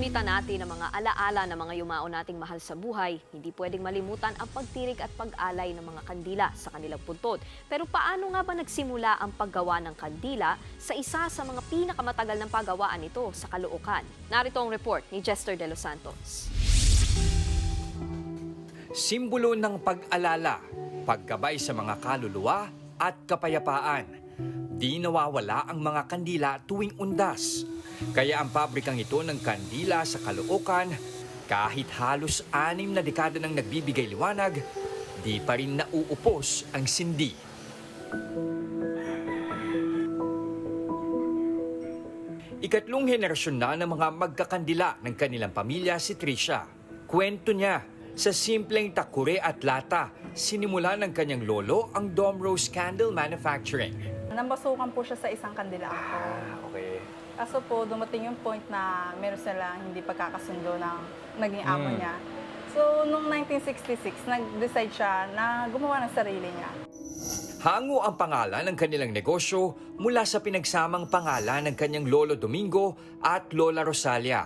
Naguguhitan natin ang mga alaala ng mga yumao nating mahal sa buhay. Hindi pwedeng malimutan ang pagtirik at pag-alay ng mga kandila sa kanilang puntod. Pero paano nga ba nagsimula ang paggawa ng kandila sa isa sa mga pinakamatagal ng paggawaan nito sa Caloocan? Narito ang report ni Jester De Los Santos. Simbolo ng pag-alala, paggabay sa mga kaluluwa at kapayapaan. Di nawawala ang mga kandila tuwing undas. Kaya ang pabrikang ito ng kandila sa Caloocan, kahit halos 6 na dekada nang nagbibigay liwanag, di pa rin nauupos ang sindi. Ikatlong henerasyon na ng mga magkakandila ng kanilang pamilya si Tricia. Kwento niya, sa simpleng takure at lata, sinimula ng kanyang lolo ang Domrose Candle Manufacturing. Nambasukan po siya sa isang kandilaan po. Okay. Kaso po, dumating yung point na meron silang hindi pagkakasundo ng naging amo niya. So, noong 1966, nag-decide siya na gumawa ng sarili niya. Hango ang pangalan ng kanilang negosyo mula sa pinagsamang pangalan ng kanyang Lolo Domingo at Lola Rosalia.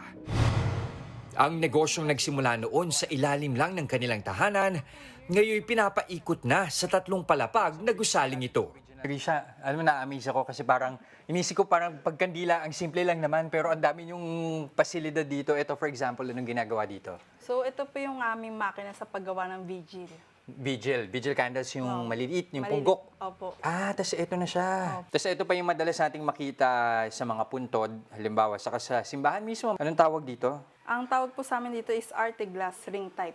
Ang negosyong nagsimula noon sa ilalim lang ng kanilang tahanan, ngayon pinapaikot na sa 3 palapag na gusaling ito. Risha, alam mo, na-amaze ako kasi parang inisip ko parang pagkandila, ang simple lang naman pero ang dami yung pasilidad dito. Ito for example, anong ginagawa dito? So, ito po yung aming makina sa paggawa ng vigil. Vigil candles yung maliliit, yung Maliliit. punggok. Opo. Tas ito na siya. Tas ito pa yung madalas nating makita sa mga puntod, halimbawa saka sa simbahan mismo. Anong tawag dito? Ang tawag po sa amin dito is arte glass ring type.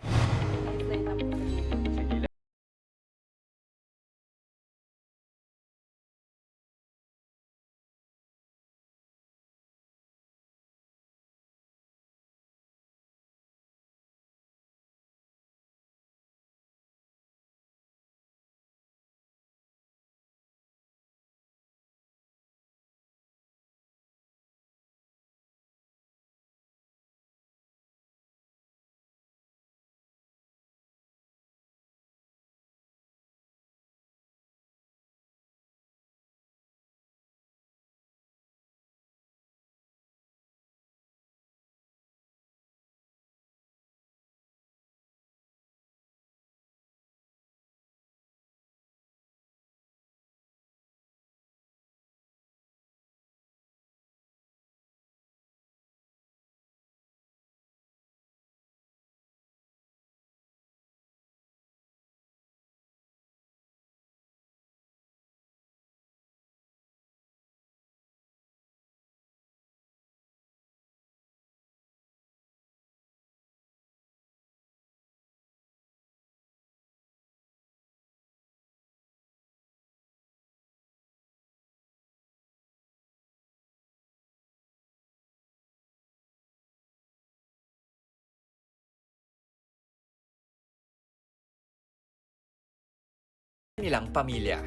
Nilang pamilya.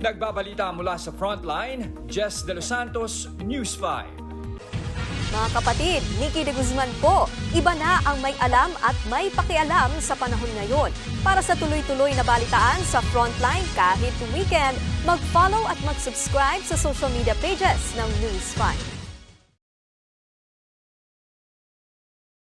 Nagbabalita mula sa Frontline, Jess De Los Santos, News 5. Mga kapatid, Nikki de Guzman po. Iba na ang may alam at may pakialam sa panahon ngayon. Para sa tuloy-tuloy na balitaan sa Frontline kahit weekend, mag-follow at mag-subscribe sa social media pages ng News 5.